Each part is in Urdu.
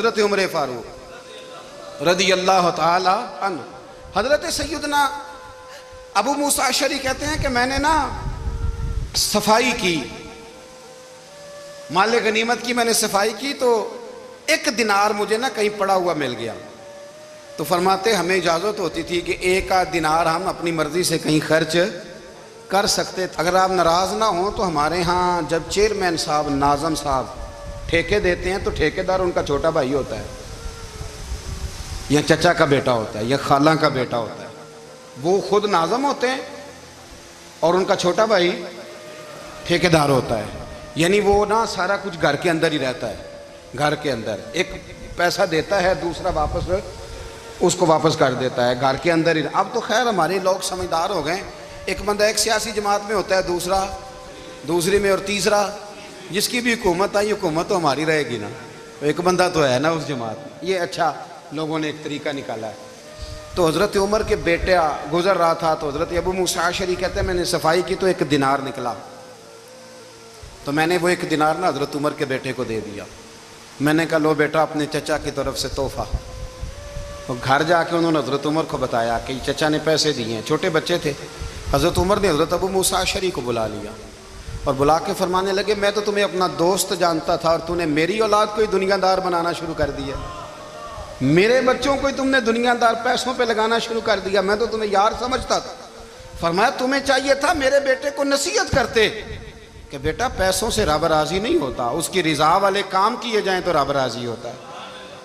حضرت عمر فاروق رضی اللہ تعالی عنہ. حضرت سیدنا ابو موسیٰ اشعری کہتے ہیں کہ میں نے نا صفائی کی، مال غنیمت کی میں نے صفائی کی، تو ایک دینار مجھے نا کہیں پڑا ہوا مل گیا. تو فرماتے ہمیں اجازت ہوتی تھی کہ ایک آدھ دینار ہم اپنی مرضی سے کہیں خرچ کر سکتے. اگر آپ ناراض نہ ہوں تو ہمارے ہاں جب چیئرمین صاحب، ناظم صاحب ٹھیکے دیتے ہیں تو ٹھیکیدار ان کا چھوٹا بھائی ہوتا ہے یا چچا کا بیٹا ہوتا ہے یا خالہ کا بیٹا ہوتا ہے. وہ خود ناظم ہوتے ہیں اور ان کا چھوٹا بھائی ٹھیکیدار ہوتا ہے. یعنی وہ نا سارا کچھ گھر کے اندر ہی رہتا ہے. گھر کے اندر ایک پیسہ دیتا ہے، دوسرا واپس اس کو واپس کر دیتا ہے. گھر کے اندر ہی. اب تو خیر ہمارے لوگ سمجھدار ہو گئے. ایک بندہ ایک سیاسی جماعت میں ہوتا ہے، دوسرا دوسری میں، اور تیسرا جس کی بھی حکومت آئی، حکومت تو ہماری رہے گی نا. ایک بندہ تو ہے نا اس جماعت میں. یہ اچھا لوگوں نے ایک طریقہ نکالا ہے. تو حضرت عمر کے بیٹا گزر رہا تھا تو حضرت ابو موسیٰ اشعری کہتے ہیں میں نے صفائی کی تو ایک دینار نکلا. تو میں نے وہ ایک دینار نا حضرت عمر کے بیٹے کو دے دیا. میں نے کہا لو بیٹا اپنے چچا کی طرف سے تحفہ. اور گھر جا کے انہوں نے حضرت عمر کو بتایا کہ چچا نے پیسے دیے ہیں. چھوٹے بچے تھے. حضرت عمر نے حضرت ابو موسیٰ اشعری کو بلا لیا اور بلا کے فرمانے لگے میں تو تمہیں اپنا دوست جانتا تھا اور تو نے میری اولاد کو ہی دنیا دار بنانا شروع کر دیا. میرے بچوں کو ہی تم نے دنیا دار پیسوں پہ لگانا شروع کر دیا. میں تو تمہیں یار سمجھتا تھا. فرمایا تمہیں چاہیے تھا میرے بیٹے کو نصیحت کرتے کہ بیٹا پیسوں سے رب راضی نہیں ہوتا، اس کی رضا والے کام کیے جائیں تو رب راضی ہوتا ہے.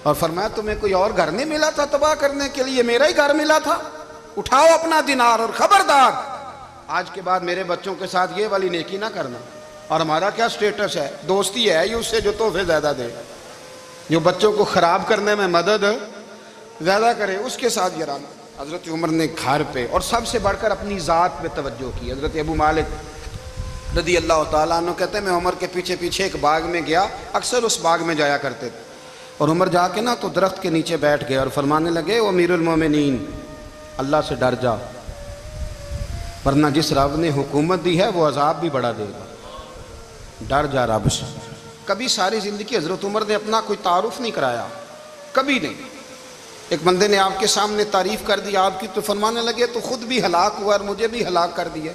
اور فرمایا تمہیں کوئی اور گھر نہیں ملا تھا تباہ کرنے کے لیے، میرا ہی گھر ملا تھا. اٹھاؤ اپنا دینار اور خبردار آج کے بعد میرے بچوں کے ساتھ یہ والی نیکی نہ کرنا. اور ہمارا کیا سٹیٹس ہے؟ دوستی ہے یہ اس سے جو تحفے زیادہ دے، جو بچوں کو خراب کرنے میں مدد زیادہ کرے، اس کے ساتھ یہ رہنا. حضرت عمر نے گھر پہ اور سب سے بڑھ کر اپنی ذات پہ توجہ کی. حضرت ابو مالک رضی اللہ تعالیٰ عنہ کہتے ہیں میں عمر کے پیچھے پیچھے ایک باغ میں گیا، اکثر اس باغ میں جایا کرتے تھے. اور عمر جا کے نا تو درخت کے نیچے بیٹھ گئے اور فرمانے لگے او امیر المومنین اللہ سے ڈر جا، ورنہ جس رب نے حکومت دی ہے وہ عذاب بھی بڑا دے گا. ڈر جا رب سے. کبھی ساری زندگی حضرت عمر نے اپنا کوئی تعارف نہیں کرایا، کبھی نہیں. ایک بندے نے آپ کے سامنے تعریف کر دی آپ کی تو فرمانے لگے تو خود بھی ہلاک ہوا اور مجھے بھی ہلاک کر دیا.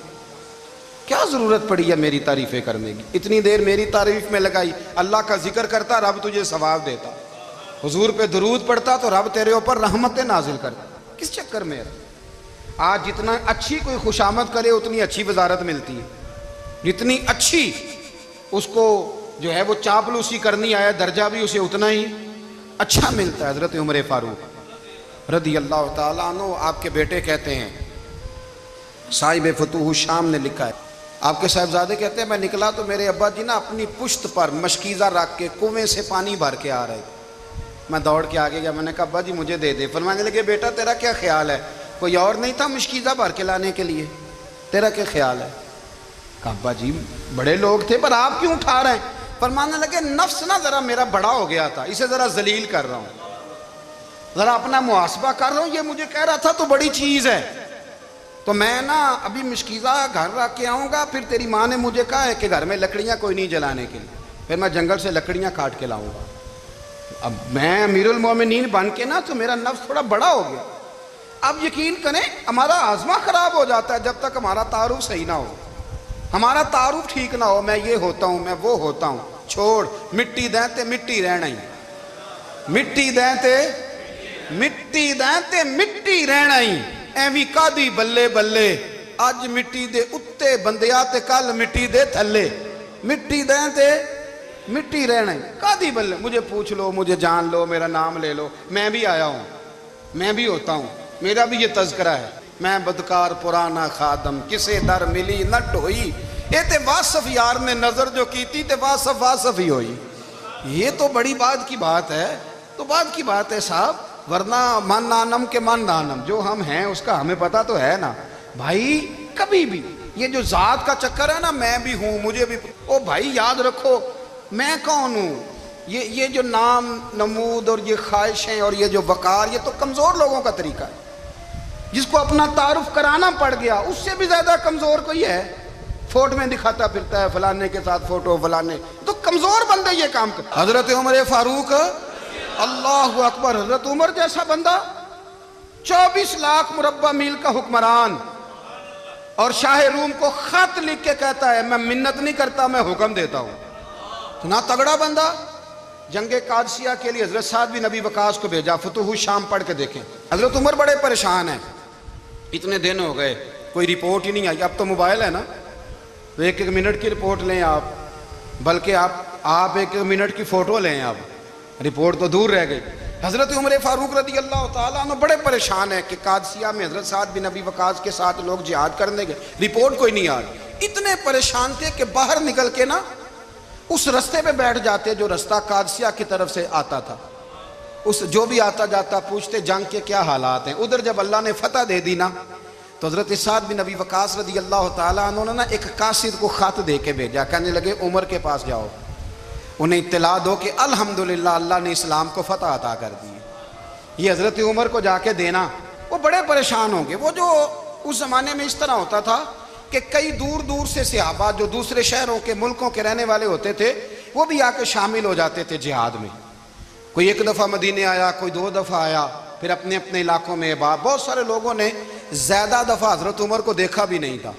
کیا ضرورت پڑی ہے میری تعریفیں کرنے کی؟ اتنی دیر میری تعریف میں لگائی. اللہ کا ذکر کرتا رب تجھے ثواب دیتا، حضور پہ درود پڑھتا تو رب تیرے اوپر رحمتیں نازل کرتا. کس چکر میں؟ آج جتنا اچھی کوئی خوشامد کرے اتنی اچھی وزارت ملتی ہے، جتنی اچھی اس کو جو ہے وہ چاپلوسی کرنی آیا درجہ بھی اسے اتنا ہی اچھا ملتا ہے. حضرت عمر فاروق رضی اللہ تعالیٰ عنہ آپ کے بیٹے کہتے ہیں، صاحب فتوح الشام نے لکھا ہے، آپ کے صاحبزادے کہتے ہیں میں نکلا تو میرے ابا جی نا اپنی پشت پر مشکیزہ رکھ کے کنویں سے پانی بھر کے آ رہے تھے. میں دوڑ کے آگے گیا، میں نے کہا ابا جی مجھے دے دے. فرمانے لگے بیٹا تیرا کیا خیال ہے، کوئی اور نہیں تھا مشکیزہ بھر کے لانے کے لیے، تیرا کیا خیال ہے؟ کہا ابا جی بڑے لوگ تھے پر آپ کیوں اٹھا رہے ہیں؟ فرمانے لگے نفس نا ذرا میرا بڑا ہو گیا تھا، اسے ذرا ذلیل کر رہا ہوں، ذرا اپنا محاسبہ کر رہا ہوں. یہ مجھے کہہ رہا تھا تو بڑی چیز ہے، تو میں نا ابھی مشکیزہ گھر رکھ کے آؤں گا، پھر تیری ماں نے مجھے کہا ہے کہ گھر میں لکڑیاں کوئی نہیں جلانے کے لیے، پھر میں جنگل سے لکڑیاں کاٹ کے لاؤں گا. اب میں امیر المومنین بن کے نا تو میرا نفس تھوڑا بڑا ہو گیا. اب یقین کریں ہمارا آزما خراب ہو جاتا ہے جب تک ہمارا تعارف صحیح نہ ہو، ہمارا تعارف ٹھیک نہ ہو. میں یہ ہوتا ہوں، میں وہ ہوتا ہوں. چھوڑ مٹی دیں تے مٹی رہنا ہی، مٹی دیں تے مٹی دیں تے مٹی رہنا ہی. ایویں کادی بلے بلے اج مٹی دے اتے بندیا تے کل مٹی دے تھلے. مٹی دیں تے مٹی رہنا ہی کادی بلے. مجھے پوچھ لو، مجھے جان لو، میرا نام لے لو، میں بھی آیا ہوں، میں بھی ہوتا ہوں، میرا بھی یہ تذکرہ ہے. میں بدکار پرانا خادم کسے در ملی نہ ڈھوئی. اے تے واصف یار نے نظر جو کیتی تے واصف واصف ہی ہوئی. یہ تو بڑی بات کی بات ہے، تو بات کی بات ہے صاحب. ورنہ من نانم کے من نانم، جو ہم ہیں اس کا ہمیں پتہ تو ہے نا بھائی. کبھی بھی یہ جو ذات کا چکر ہے نا میں بھی ہوں مجھے بھی، او بھائی یاد رکھو میں کون ہوں. یہ جو نام نمود اور یہ خواہشیں اور یہ جو وقار، یہ تو کمزور لوگوں کا طریقہ ہے. جس کو اپنا تعارف کرانا پڑ گیا اس سے بھی زیادہ کمزور کوئی ہے. فوٹو میں دکھاتا پھرتا ہے فلانے کے ساتھ فوٹو فلانے، تو کمزور بندے یہ کام کرتا. حضرت عمر فاروق اللہ اکبر. حضرت عمر جیسا بندہ 24 لاکھ مربع میل کا حکمران اور شاہ روم کو خط لکھ کے کہتا ہے میں منت نہیں کرتا میں حکم دیتا ہوں. اتنا تگڑا بندہ. جنگ قادسیہ کے لیے حضرت سعد بن ابی وقاص کو بھیجا. فتوح شام پڑھ کے دیکھیں. حضرت عمر بڑے پریشان ہیں. اتنے دن ہو گئے کوئی رپورٹ ہی نہیں آئی. اب تو موبائل ہے نا تو ایک منٹ کی رپورٹ لیں آپ, بلکہ آپ ایک منٹ کی فوٹو لیں. آپ رپورٹ تو دور رہ گئی. حضرت عمر فاروق رضی اللہ تعالیٰ عنہ بڑے پریشان ہیں کہ قادسیہ میں حضرت سعد بن ابی وقاص کے ساتھ لوگ جہاد کرنے گئے, رپورٹ کوئی نہیں آ رہی. اتنے پریشان تھے کہ باہر نکل کے نا اس رستے پہ بیٹھ جاتے جو رستہ قادسیہ کی طرف سے آتا تھا. اس جو بھی آتا جاتا پوچھتے جنگ کے کیا حالات ہیں. ادھر جب اللہ نے فتح دے دی نا تو حضرت سعد بن ابی وقاص رضی اللہ تعالیٰ عنہ نے نا ایک قاصد کو خط دے کے بھیجا. کہنے لگے عمر کے پاس جاؤ, انہیں اطلاع دو کہ الحمدللہ اللہ نے اسلام کو فتح عطا کر دی. یہ حضرت عمر کو جا کے دینا. وہ بڑے پریشان ہوں گے. وہ جو اس زمانے میں اس طرح ہوتا تھا کہ کئی دور دور سے صحابہ جو دوسرے شہروں کے ملکوں کے رہنے والے ہوتے تھے وہ بھی آ کے شامل ہو جاتے تھے جہاد میں. کوئی ایک دفعہ مدینے آیا, کوئی 2 دفعہ آیا, پھر اپنے اپنے علاقوں میں. بہت سارے لوگوں نے زیادہ دفعہ حضرت عمر کو دیکھا بھی نہیں تھا.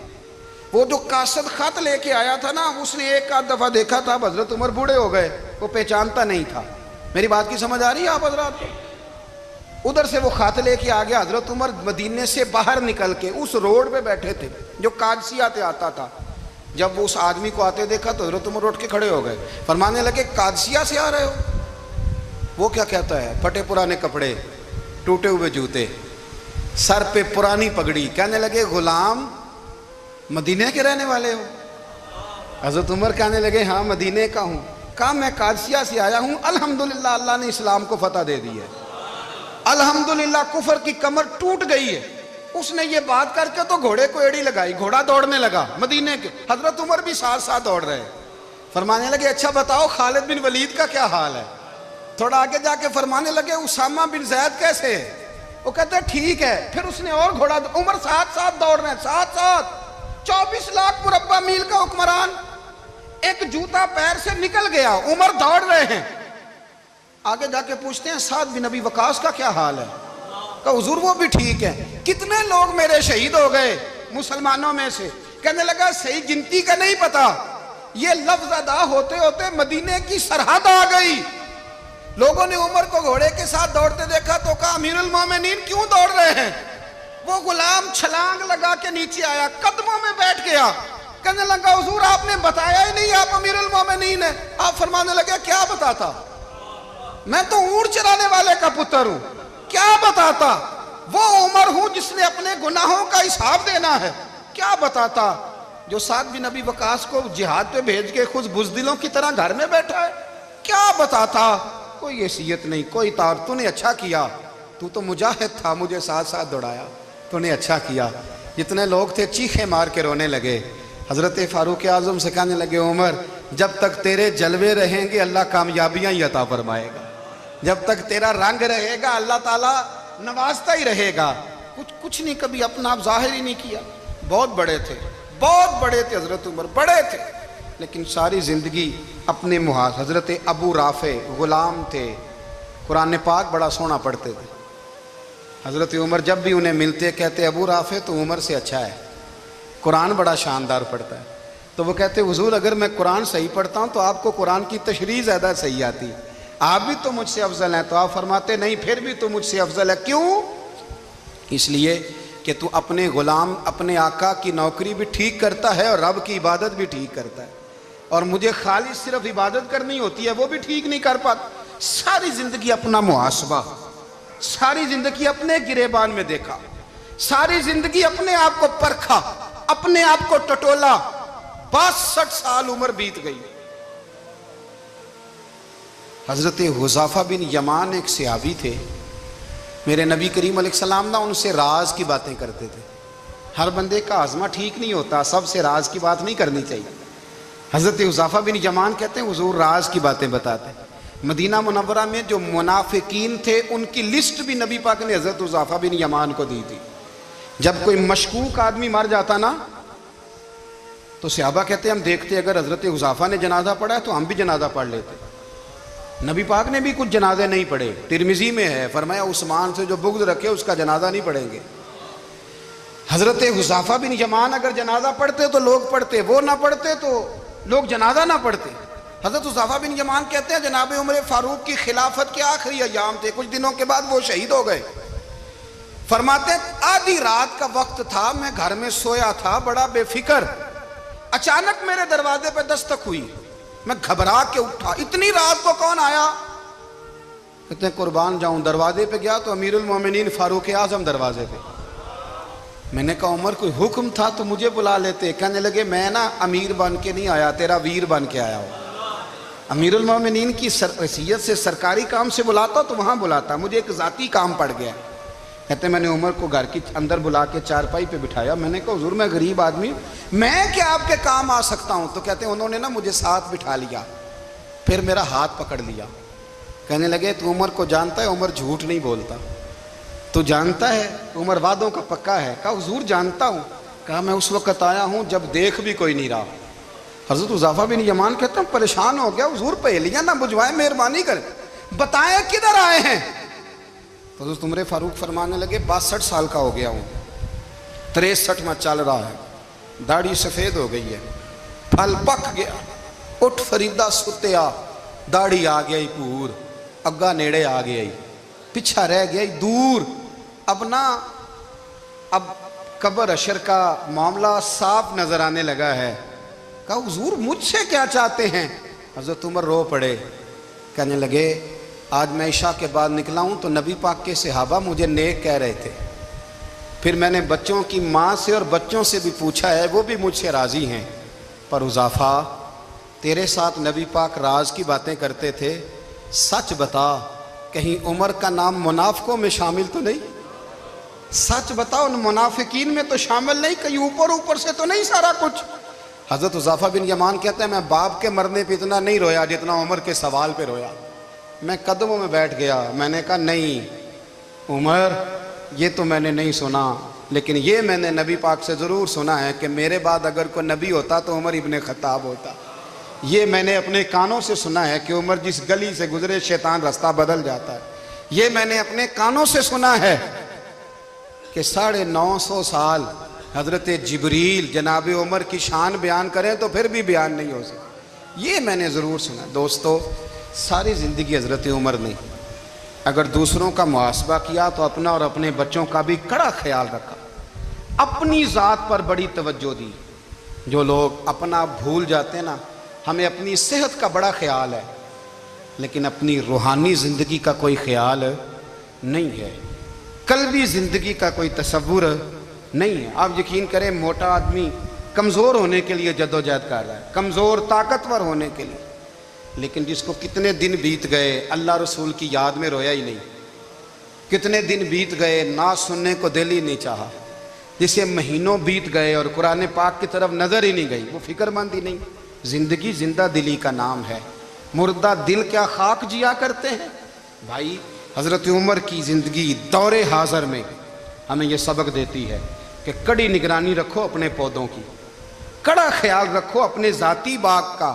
وہ جو قاصد خط لے کے آیا تھا نا اس نے 1 دفعہ دیکھا تھا. حضرت عمر بوڑھے ہو گئے, وہ پہچانتا نہیں تھا. میری بات کی سمجھ آ رہی ہے آپ حضرات کو؟ ادھر سے وہ خط لے کے آ گیا. حضرت عمر مدینے سے باہر نکل کے اس روڈ پہ بیٹھے تھے جو قادسیہ سے آتا تھا. جب وہ اس آدمی کو آتے دیکھا تو حضرت عمر اٹھ کے کھڑے ہو گئے, فرمانے لگے قادسیہ سے آ رہے ہو؟ وہ کیا کہتا ہے؟ پھٹے پرانے کپڑے, ٹوٹے ہوئے جوتے, سر پہ پرانی پگڑی. کہنے لگے غلام مدینے کے رہنے والے ہو؟ حضرت عمر کہنے لگے ہاں مدینے کا ہوں. کہا میں قادسیہ سے آیا ہوں, الحمدللہ اللہ نے اسلام کو فتح دے دی ہے, الحمدللہ کفر کی کمر ٹوٹ گئی ہے. اس نے یہ بات کر کے تو گھوڑے کو ایڑی لگائی, گھوڑا دوڑنے لگا مدینے کے. حضرت عمر بھی ساتھ ساتھ دوڑ رہے. فرمانے لگے اچھا بتاؤ خالد بن ولید کا کیا حال ہے؟ تھوڑا آگے جا کے فرمانے لگے اسامہ بن زید کیسے ہے؟ وہ کہتے ہیں ٹھیک ہے. پھر اس نے اور گھوڑا. عمر ساتھ ساتھ دوڑ رہے ہیں, ساتھ ساتھ. 24 لاکھ مربع میل کا حکمران, ایک جوتا پیر سے نکل گیا, عمر دوڑ رہے ہیں. آگے جا کے پوچھتے ہیں سعد بن ابی وقاص کا کیا حال ہے؟ کہا حضور وہ بھی ٹھیک ہے. کتنے لوگ میرے شہید ہو گئے مسلمانوں میں سے؟ کہنے لگا صحیح گنتی کا نہیں پتا. یہ لفظ ادا ہوتے ہوتے مدینے کی سرحد آ گئی. لوگوں نے عمر کو گھوڑے کے ساتھ دوڑتے دیکھا تو کہا امیر المومنین کیوں دوڑ رہے ہیں؟ وہ غلام چھلانگ لگا کے نیچے آیا, قدموں میں بیٹھ گیا. کہنے لگا حضور آپ نے بتایا ہی نہیں آپ امیر المومنین ہیں. آپ فرمانے لگے کیا بتاتا؟ میں تو اونٹ چرانے والے کا پتر ہوں, کیا بتاتا؟ وہ عمر ہوں جس نے اپنے گناہوں کا حساب دینا ہے. کیا بتاتا؟ جو سعد بن ابی وقاص کو جہاد پہ بھیج کے خود بزدلوں کی طرح گھر میں بیٹھا ہے. کیا بتاتا؟ کوئی حیثیت نہیں, کوئی تار. تو نے اچھا کیا, تو تو مجاہد تھا, مجھے ساتھ ساتھ دوڑایا, تو نے اچھا کیا. جتنے لوگ تھے چیخیں مار کے رونے لگے. حضرت فاروق اعظم سے کہنے لگے عمر جب تک تیرے جلوے رہیں گے اللہ کامیابیاں ہی عطا فرمائے گا, جب تک تیرا رنگ رہے گا اللہ تعالیٰ نوازتا ہی رہے گا. کچھ نہیں کبھی اپنا آپ ظاہر ہی نہیں کیا. بہت بڑے تھے, بہت بڑے تھے حضرت عمر, بڑے تھے, لیکن ساری زندگی اپنے محاذ. حضرت ابو رافع غلام تھے, قرآن پاک بڑا سونا پڑھتے تھے. حضرت عمر جب بھی انہیں ملتے کہتے ابو رافع تو عمر سے اچھا ہے, قرآن بڑا شاندار پڑھتا ہے. تو وہ کہتے حضور اگر میں قرآن صحیح پڑھتا ہوں تو آپ کو قرآن کی تشریح زیادہ صحیح آتی ہے, آپ بھی تو مجھ سے افضل ہیں. تو آپ فرماتے نہیں پھر بھی تو مجھ سے افضل ہے. کیوں؟ اس لیے کہ تو اپنے غلام اپنے آقا کی نوکری بھی ٹھیک کرتا ہے اور رب کی عبادت بھی ٹھیک کرتا ہے, اور مجھے خالص صرف عبادت کرنی ہوتی ہے وہ بھی ٹھیک نہیں کر پاتا. ساری زندگی اپنا محاسبہ, ساری زندگی اپنے گریبان میں دیکھا, ساری زندگی اپنے آپ کو پرکھا, اپنے آپ کو ٹٹولا. 62 سال عمر بیت گئی. حضرت حذیفہ بن یمان ایک صحابی تھے, میرے نبی کریم علیہ السلام نا ان سے راز کی باتیں کرتے تھے. ہر بندے کا ہاضمہ ٹھیک نہیں ہوتا, سب سے راز کی بات نہیں کرنی چاہیے. حضرت حذیفہ بن یمان کہتے ہیں حضور راز کی باتیں بتاتے ہیں. مدینہ منورہ میں جو منافقین تھے ان کی لسٹ بھی نبی پاک نے حضرت حذیفہ بن یمان کو دی تھی. جب کوئی مشکوک آدمی مر جاتا نا تو صحابہ کہتے ہیں ہم دیکھتے اگر حضرت حذیفہ نے جنازہ پڑھا ہے تو ہم بھی جنازہ پڑھ لیتے. نبی پاک نے بھی کچھ جنازے نہیں پڑھے. ترمذی میں ہے, فرمایا عثمان سے جو بغض رکھے اس کا جنازہ نہیں پڑھیں گے. حضرت حذیفہ بن یمان اگر جنازہ پڑھتے تو لوگ پڑھتے, وہ نہ پڑھتے تو لوگ جنازہ نہ پڑھتے. حضرت حذیفہ بن یمان کہتے ہیں جناب عمر فاروق کی خلافت کے آخری ایام تھے, کچھ دنوں کے بعد وہ شہید ہو گئے. فرماتے آدھی رات کا وقت تھا, میں گھر میں سویا تھا بڑا بے فکر, اچانک میرے دروازے پہ دستک ہوئی, میں گھبرا کے اٹھا, اتنی رات کو کون آیا؟ کہتے ہیں قربان جاؤں, دروازے پہ گیا تو امیر المومنین فاروق اعظم دروازے پہ. میں نے کہا عمر کوئی حکم تھا تو مجھے بلا لیتے. کہنے لگے میں نا امیر بن کے نہیں آیا, تیرا ویر بن کے آیا ہوں. امیر المومنین کی حیثیت سے سرکاری کام سے بلاتا تو وہاں بلاتا, مجھے ایک ذاتی کام پڑ گیا. کہتے ہیں میں نے عمر کو گھر کی اندر بلا کے چارپائی پہ بٹھایا. میں نے کہا حضور میں غریب آدمی, میں کیا آپ کے کام آ سکتا ہوں؟ تو کہتے ہیں انہوں نے نا مجھے ساتھ بٹھا لیا, پھر میرا ہاتھ پکڑ لیا. کہنے لگے تو عمر کو جانتا ہے؟ عمر جھوٹ نہیں بولتا. تو جانتا ہے؟ عمر وعدوں کا پکا ہے. کہا حضور جانتا ہوں. کہا میں اس وقت آیا ہوں جب دیکھ بھی کوئی نہیں رہا. حضرت حذیفہ بن یمان کہتے ہیں پریشان ہو گیا, حضور پہلیاں نہ بجھوائیں, مہربانی کریں بتائیں کدھر آئے ہیں. تو حضرت عمر فاروق فرمانے لگے 62 سال کا ہو گیا ہوں, 63 میں چل رہا ہے, داڑھی سفید ہو گئی ہے, پھل پک گیا, اٹھ فریدہ ستیا, داڑھی آ گئی پور, اگا نیڑے آ گئی, پچھا رہ گئی دور. اب قبر اشر کا معاملہ صاف نظر آنے لگا ہے. کہا حضور مجھ سے کیا چاہتے ہیں؟ حضرت عمر رو پڑے. کہنے لگے آج میں عشاء کے بعد نکلا ہوں تو نبی پاک کے صحابہ مجھے نیک کہہ رہے تھے, پھر میں نے بچوں کی ماں سے اور بچوں سے بھی پوچھا ہے, وہ بھی مجھ سے راضی ہیں. پر حذیفہ تیرے ساتھ نبی پاک راز کی باتیں کرتے تھے, سچ بتا کہیں عمر کا نام منافقوں میں شامل تو نہیں؟ سچ بتا ان منافقین میں تو شامل نہیں, کہیں اوپر سے تو نہیں سارا کچھ؟ حضرت حذیفہ بن یمان کہتے ہیں میں باپ کے مرنے پہ اتنا نہیں رویا جتنا عمر کے سوال پہ رویا. میں قدموں میں بیٹھ گیا, میں نے کہا نہیں عمر یہ تو میں نے نہیں سنا, لیکن یہ میں نے نبی پاک سے ضرور سنا ہے کہ میرے بعد اگر کوئی نبی ہوتا تو عمر ابن خطاب ہوتا. یہ میں نے اپنے کانوں سے سنا ہے کہ عمر جس گلی سے گزرے شیطان رستہ بدل جاتا ہے. یہ میں نے اپنے کانوں سے سنا ہے کہ 950 سال حضرت جبریل جناب عمر کی شان بیان کریں تو پھر بھی بیان نہیں ہو سکتا. یہ میں نے ضرور سنا. دوستو ساری زندگی حضرت عمر نے اگر دوسروں کا محاسبہ کیا تو اپنا اور اپنے بچوں کا بھی کڑا خیال رکھا, اپنی ذات پر بڑی توجہ دی. جو لوگ اپنا بھول جاتے ہیں نا, ہمیں اپنی صحت کا بڑا خیال ہے لیکن اپنی روحانی زندگی کا کوئی خیال نہیں ہے, قلبی زندگی کا کوئی تصور نہیں ہے. آپ یقین کریں موٹا آدمی کمزور ہونے کے لیے جدوجہد کر رہا ہے, کمزور طاقتور ہونے کے لیے, لیکن جس کو کتنے دن بیت گئے اللہ رسول کی یاد میں رویا ہی نہیں, کتنے دن بیت گئے نعت سننے کو دل ہی نہیں چاہا, جسے مہینوں بیت گئے اور قرآن پاک کی طرف نظر ہی نہیں گئی, وہ فکر مند ہی نہیں. زندگی زندہ دلی کا نام ہے, مردہ دل کیا خاک جیا کرتے ہیں. بھائی حضرت عمر کی زندگی دور حاضر میں ہمیں یہ سبق دیتی ہے کہ کڑی نگرانی رکھو اپنے پودوں کی, کڑا خیال رکھو اپنے ذاتی باغ کا,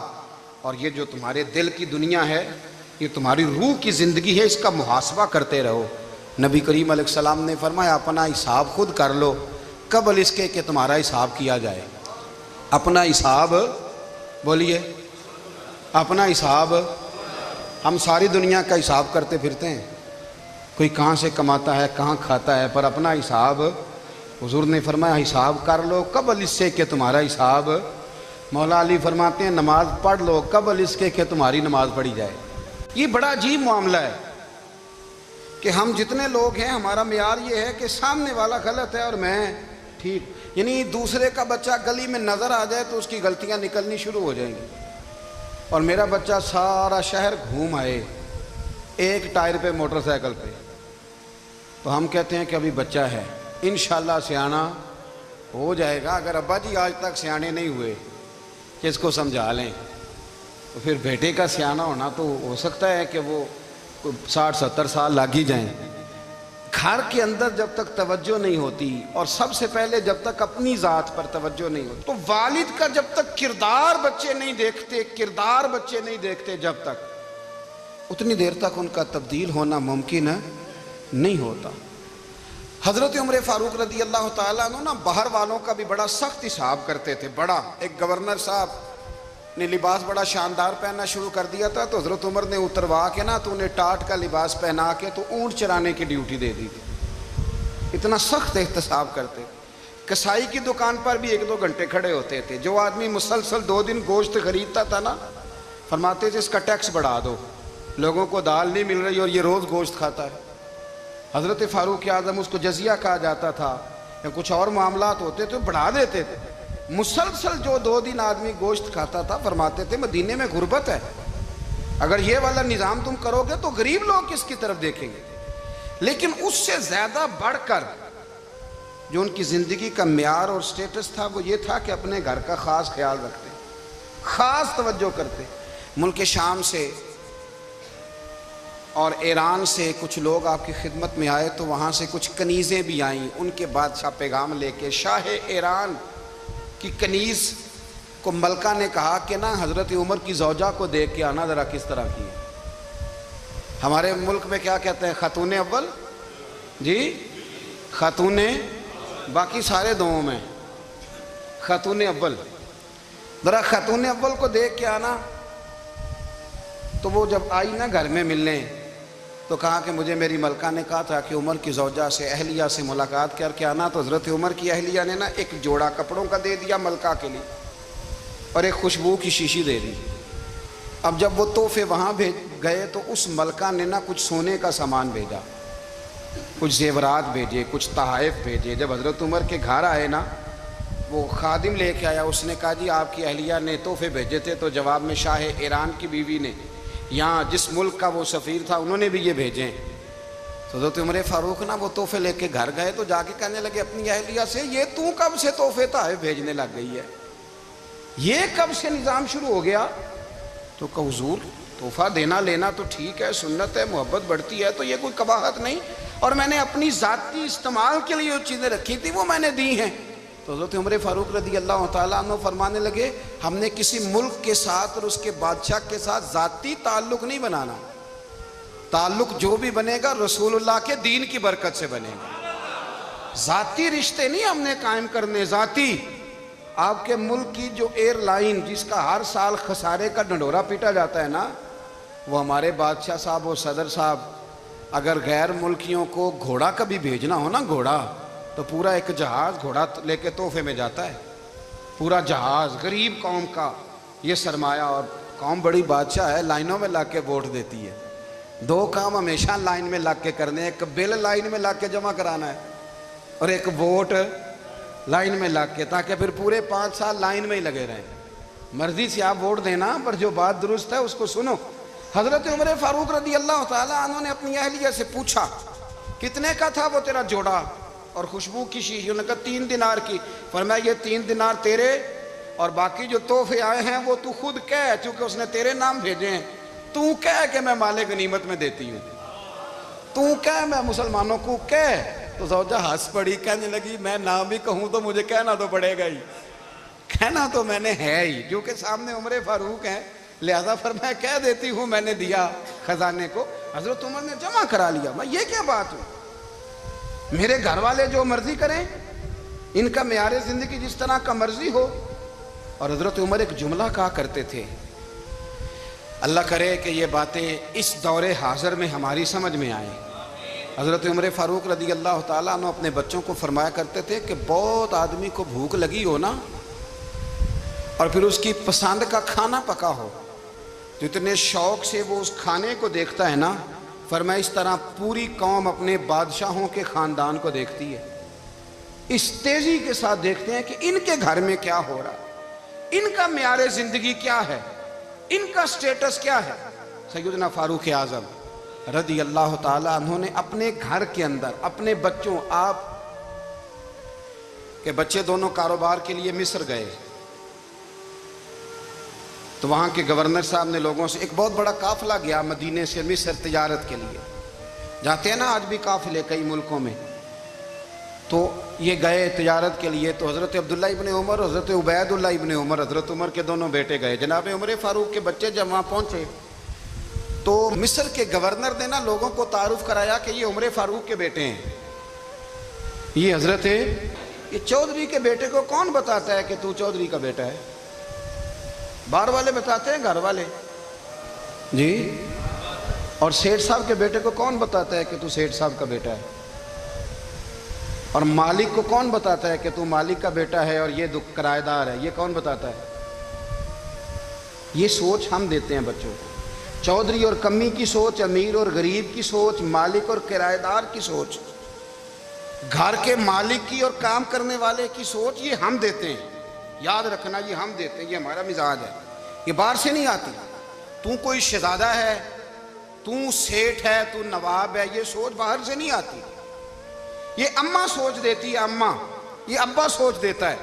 اور یہ جو تمہارے دل کی دنیا ہے یہ تمہاری روح کی زندگی ہے, اس کا محاسبہ کرتے رہو. نبی کریم علیہ السلام نے فرمایا اپنا حساب خود کر لو قبل اس کے کہ تمہارا حساب کیا جائے. اپنا حساب بولیے, اپنا حساب. ہم ساری دنیا کا حساب کرتے پھرتے ہیں, کوئی کہاں سے کماتا ہے کہاں کھاتا ہے, پر اپنا حساب حضور نے فرمایا حساب کر لو قبل اس سے کہ تمہارا حساب. مولا علی فرماتے ہیں نماز پڑھ لو قبل اس کے کہ تمہاری نماز پڑھی جائے. یہ بڑا عجیب معاملہ ہے کہ ہم جتنے لوگ ہیں ہمارا معیار یہ ہے کہ سامنے والا غلط ہے اور میں ٹھیک, یعنی دوسرے کا بچہ گلی میں نظر آ جائے تو اس کی غلطیاں نکلنی شروع ہو جائیں گی, اور میرا بچہ سارا شہر گھوم آئے ایک ٹائر پہ موٹر سائیکل پہ تو ہم کہتے ہیں کہ ابھی بچہ ہے, انشاءاللہ سیانا ہو جائے گا. اگر ابا جی آج تک سیانے نہیں ہوئے کہ اس کو سمجھا لیں تو پھر بیٹے کا سیانا ہونا تو ہو سکتا ہے کہ وہ 60-70 سال لگ ہی جائیں. گھر کے اندر جب تک توجہ نہیں ہوتی اور سب سے پہلے جب تک اپنی ذات پر توجہ نہیں ہوتی, تو والد کا جب تک کردار بچے نہیں دیکھتے جب تک اتنی دیر تک ان کا تبدیل ہونا ممکن نہیں ہوتا۔ حضرت عمر فاروق رضی اللہ تعالیٰ عنہ نا باہر والوں کا بھی بڑا سخت حساب کرتے تھے۔ بڑا ایک گورنر صاحب نے لباس بڑا شاندار پہننا شروع کر دیا تھا تو حضرت عمر نے اتروا کے نا تو انہیں ٹاٹ کا لباس پہنا کے تو اونٹ چرانے کی ڈیوٹی دے دی تھی۔ اتنا سخت احتساب کرتے۔ کسائی کی دکان پر بھی 1-2 گھنٹے کھڑے ہوتے تھے۔ جو آدمی مسلسل 2 دن گوشت خریدتا تھا نا، فرماتے تھے اس کا ٹیکس بڑھا دو، لوگوں کو دال نہیں مل رہی اور یہ روز گوشت کھاتا ہے۔ حضرت فاروق اعظم، اس کو جزیہ کہا جاتا تھا یا کچھ اور معاملات ہوتے تو بڑھا دیتے تھے۔ مسلسل جو 2 دن آدمی گوشت کھاتا تھا، فرماتے تھے مدینے میں غربت ہے، اگر یہ والا نظام تم کرو گے تو غریب لوگ کس کی طرف دیکھیں گے۔ لیکن اس سے زیادہ بڑھ کر جو ان کی زندگی کا معیار اور سٹیٹس تھا وہ یہ تھا کہ اپنے گھر کا خاص خیال رکھتے، خاص توجہ کرتے۔ ملک شام سے اور ایران سے کچھ لوگ آپ کی خدمت میں آئے تو وہاں سے کچھ کنیزیں بھی آئیں، ان کے بادشاہ پیغام لے کے۔ شاہ ایران کی کنیز کو ملکہ نے کہا کہ نا حضرت عمر کی زوجہ کو دیکھ کے آنا ذرا کس طرح کی ہے۔ ہمارے ملک میں کیا کہتے ہیں؟ خاتون اول، جی خاتون، باقی سارے دوؤں میں خاتون اول، ذرا خاتون اول کو دیکھ کے آنا۔ تو وہ جب آئی نا گھر میں ملنے تو کہا کہ مجھے میری ملکہ نے کہا تھا کہ عمر کی زوجہ سے، اہلیہ سے ملاقات کر کے آنا۔ تو حضرت عمر کی اہلیہ نے نا ایک جوڑا کپڑوں کا دے دیا ملکہ کے لیے اور ایک خوشبو کی شیشی دے دی۔ اب جب وہ تحفے وہاں بھیج گئے تو اس ملکہ نے نا کچھ سونے کا سامان بھیجا، کچھ زیورات بھیجے، کچھ تحائف بھیجے۔ جب حضرت عمر کے گھر آئے نا، وہ خادم لے کے آیا، اس نے کہا جی آپ کی اہلیہ نے تحفے بھیجے تھے، تو جواب میں شاہ ایران کی بیوی نے، یہاں جس ملک کا وہ سفیر تھا، انہوں نے بھی یہ بھیجے۔ تو حضرت عمر فاروق نا وہ تحفے لے کے گھر گئے تو جا کے کہنے لگے اپنی اہلیہ سے، یہ تو کب سے تحفے تحائف بھیجنے لگ گئی ہے، یہ کب سے نظام شروع ہو گیا؟ تو کہ حضور تحفہ دینا لینا تو ٹھیک ہے، سنت ہے، محبت بڑھتی ہے، تو یہ کوئی قباحت نہیں، اور میں نے اپنی ذاتی استعمال کے لیے جو چیزیں رکھی تھی وہ میں نے دی ہیں۔ تو حضرت عمر فاروق رضی اللہ تعالیٰ عنہ فرمانے لگے ہم نے کسی ملک کے ساتھ اور اس کے بادشاہ کے ساتھ ذاتی تعلق نہیں بنانا، تعلق جو بھی بنے گا رسول اللہ کے دین کی برکت سے بنے گا، ذاتی رشتے نہیں ہم نے قائم کرنے۔ ذاتی آپ کے ملک کی جو ایئر لائن جس کا ہر سال خسارے کا ڈنڈورا پیٹا جاتا ہے نا، وہ ہمارے بادشاہ صاحب اور صدر صاحب اگر غیر ملکیوں کو گھوڑا کبھی بھیجنا ہو نا، گھوڑا، تو پورا ایک جہاز گھوڑا لے کے تحفے میں جاتا ہے، پورا جہاز غریب قوم کا یہ سرمایہ، اور قوم بڑی بادشاہ ہے، لائنوں میں لگ کے ووٹ دیتی ہے۔ 2 کام ہمیشہ لائن میں لگ کے کرنے، ایک بل لائن میں لگ کے جمع کرانا ہے اور ایک ووٹ لائن میں لگ کے، تاکہ پھر پورے 5 سال لائن میں ہی لگے رہیں۔ مرضی سے آپ ووٹ دینا، پر جو بات درست ہے اس کو سنو۔ حضرت عمر فاروق رضی اللہ تعالیٰ عنہ نے اپنی اہلیہ سے پوچھا کتنے کا تھا وہ تیرا جوڑا اور خوشبو کی شیشی؟ انہوں نے کہا 3 دینار کی۔ فرمایا یہ 3 دینار تیرے اور باقی جو تحفے آئے ہیں وہ تو خود کہہ، چونکہ اس نے تیرے نام بھیجے ہیں، تو کہہ کہ میں مال غنیمت میں دیتی ہوں، تو کہہ میں مسلمانوں کو کہہ۔ تو زوجہ ہنس پڑی، کہنے لگی میں نہ بھی کہوں تو مجھے کہنا تو پڑے گا ہی، کہنا تو میں نے ہے ہی، کیونکہ سامنے عمر فاروق ہیں، لہذا فرمایا کہہ دیتی ہوں میں نے دیا خزانے کو۔ حضرت عمر نے جمع کرا لیا۔ میں یہ کیا بات ہوں، میرے گھر والے جو مرضی کریں، ان کا معیار زندگی جس طرح کا مرضی ہو۔ اور حضرت عمر ایک جملہ کہا کرتے تھے، اللہ کرے کہ یہ باتیں اس دور حاضر میں ہماری سمجھ میں آئیں۔ حضرت عمر فاروق رضی اللہ تعالیٰ عنہ اپنے بچوں کو فرمایا کرتے تھے کہ بہت آدمی کو بھوک لگی ہو نا، اور پھر اس کی پسند کا کھانا پکا ہو، جتنے شوق سے وہ اس کھانے کو دیکھتا ہے نا، فرمایا اس طرح پوری قوم اپنے بادشاہوں کے خاندان کو دیکھتی ہے، اس تیزی کے ساتھ دیکھتے ہیں کہ ان کے گھر میں کیا ہو رہا ہے، ان کا معیار زندگی کیا ہے، ان کا سٹیٹس کیا ہے۔ سیدنا فاروق اعظم رضی اللہ تعالیٰ عنہ نے اپنے گھر کے اندر اپنے بچوں، آپ کے بچے دونوں کاروبار کے لیے مصر گئے، تو وہاں کے گورنر صاحب نے لوگوں سے، ایک بہت بڑا قافلہ گیا مدینے سے مصر تجارت کے لیے، جاتے ہیں نا آج بھی قافلے کئی ملکوں میں، تو یہ گئے تجارت کے لیے۔ تو حضرت عبداللہ ابن عمر، حضرت عبید اللہ ابن عمر، حضرت عمر کے دونوں بیٹے گئے۔ جناب عمر فاروق کے بچے جب وہاں پہنچے تو مصر کے گورنر نے نا لوگوں کو تعارف کرایا کہ یہ عمر فاروق کے بیٹے ہیں، یہ حضرت ہے، یہ چودھری کے بیٹے کو کون بتاتا ہے کہ تو چودھری کا بیٹا ہے؟ باہر والے بتاتے ہیں، گھر والے جی؟ اور سیٹھ صاحب کے بیٹے کو کون بتاتا ہے کہ تو سیٹھ صاحب کا بیٹا ہے؟ اور مالک کو کون بتاتا ہے کہ تو مالک کا بیٹا ہے اور یہ کرایہ دار ہے؟ یہ کون بتاتا ہے؟ یہ سوچ ہم دیتے ہیں بچوں کو، چودھری اور کمی کی سوچ، امیر اور غریب کی سوچ، مالک اور کرایہ دار کی سوچ، گھر کے مالک کی اور کام کرنے والے کی سوچ، یہ ہم دیتے ہیں۔ یاد رکھنا، یہ ہم دیتے ہیں، یہ ہمارا مزاج ہے، یہ باہر سے نہیں آتی۔ تو کوئی شہزادہ ہے، تو سیٹھ ہے، تو نواب ہے، یہ سوچ باہر سے نہیں آتی، یہ اماں سوچ دیتی ہے، اماں، یہ ابا سوچ دیتا ہے۔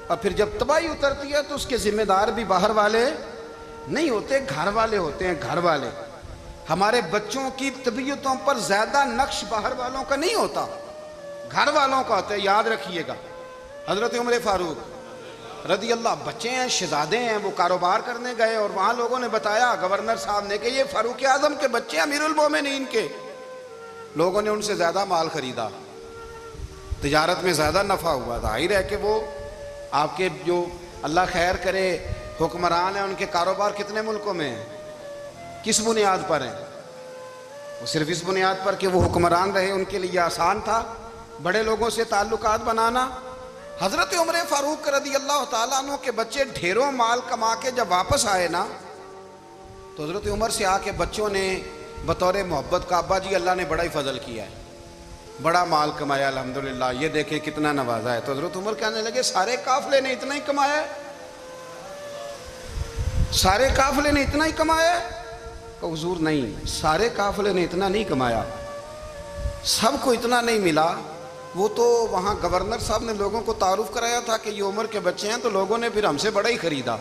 اور پھر جب تباہی اترتی ہے تو اس کے ذمہ دار بھی باہر والے نہیں ہوتے، گھر والے ہوتے ہیں، گھر والے۔ ہمارے بچوں کی طبیعتوں پر زیادہ نقش باہر والوں کا نہیں ہوتا، گھر والوں کا ہوتا ہے، یاد رکھیے گا۔ حضرت عمر فاروق رضی اللہ، بچے ہیں، شہزادے ہیں، وہ کاروبار کرنے گئے اور وہاں لوگوں نے بتایا گورنر صاحب نے کہ یہ فاروق اعظم کے بچے، امیر المومنین کے۔ لوگوں نے ان سے زیادہ مال خریدا، تجارت میں زیادہ نفع ہوا، ظاہر ہے کہ وہ آپ کے جو اللہ خیر کرے حکمران ہیں، ان کے کاروبار کتنے ملکوں میں ہیں، کس بنیاد پر ہیں؟ وہ صرف اس بنیاد پر کہ وہ حکمران رہے، ان کے لیے آسان تھا بڑے لوگوں سے تعلقات بنانا۔ حضرت عمر فاروق رضی اللہ تعالیٰ عنہ کے بچے ڈھیروں مال کما کے جب واپس آئے نا، تو حضرت عمر سے آ کے بچوں نے بطور محبت کا، ابا جی اللہ نے بڑا ہی فضل کیا ہے، بڑا مال کمایا الحمدللہ، یہ دیکھیں کتنا نوازا ہے۔ تو حضرت عمر کہنے لگے سارے قافلے نے اتنا ہی کمایا ہے؟ سارے قافلے نے اتنا ہی کمایا ہے؟ کہ حضور نہیں، سارے قافلے نے اتنا نہیں کمایا، سب کو اتنا نہیں ملا۔ وہ تو وہاں گورنر صاحب نے لوگوں کو تعارف کرایا تھا کہ یہ عمر کے بچے ہیں، تو لوگوں نے پھر ہم سے بڑا ہی خریدا۔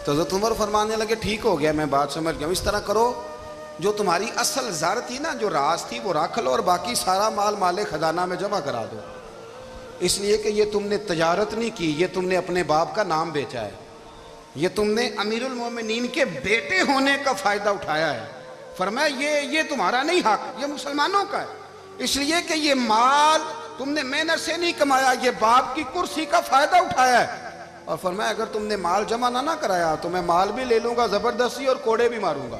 تو حضرت عمر فرمانے لگے ٹھیک ہو گیا، میں بات سمجھ گیا ہوں، اس طرح کرو، جو تمہاری اصل زر تھی نا، جو راز تھی، وہ رکھ لو اور باقی سارا مال مال خزانہ میں جمع کرا دو، اس لیے کہ یہ تم نے تجارت نہیں کی، یہ تم نے اپنے باپ کا نام بیچا ہے، یہ تم نے امیر المومنین کے بیٹے ہونے کا فائدہ اٹھایا ہے۔ فرمایا یہ تمہارا نہیں حق، یہ مسلمانوں کا ہے، اس لیے کہ یہ مال تم نے محنت سے نہیں کمایا، یہ باپ کی کرسی کا فائدہ اٹھایا ہے۔ اور فرمایا اگر تم نے مال جمع نہ کرایا تو میں مال بھی لے لوں گا زبردستی اور کوڑے بھی ماروں گا،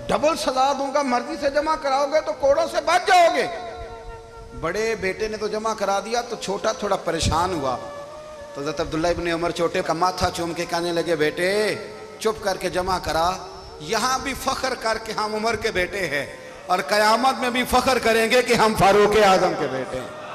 ڈبل سزا دوں گا، مرضی سے جمع کراؤ گے تو کوڑوں سے بچ جاؤ گے۔ بڑے بیٹے نے تو جمع کرا دیا، تو چھوٹا تھوڑا پریشان ہوا، تو حضرت عبداللہ ابن عمر چھوٹے کا ماتھا چوم کے کہنے لگے بیٹے چپ کر کے جمع کرا، یہاں بھی فخر کر کے ہم عمر کے بیٹے ہیں، اور قیامت میں بھی فخر کریں گے کہ ہم فاروق اعظم کے بیٹے ہیں۔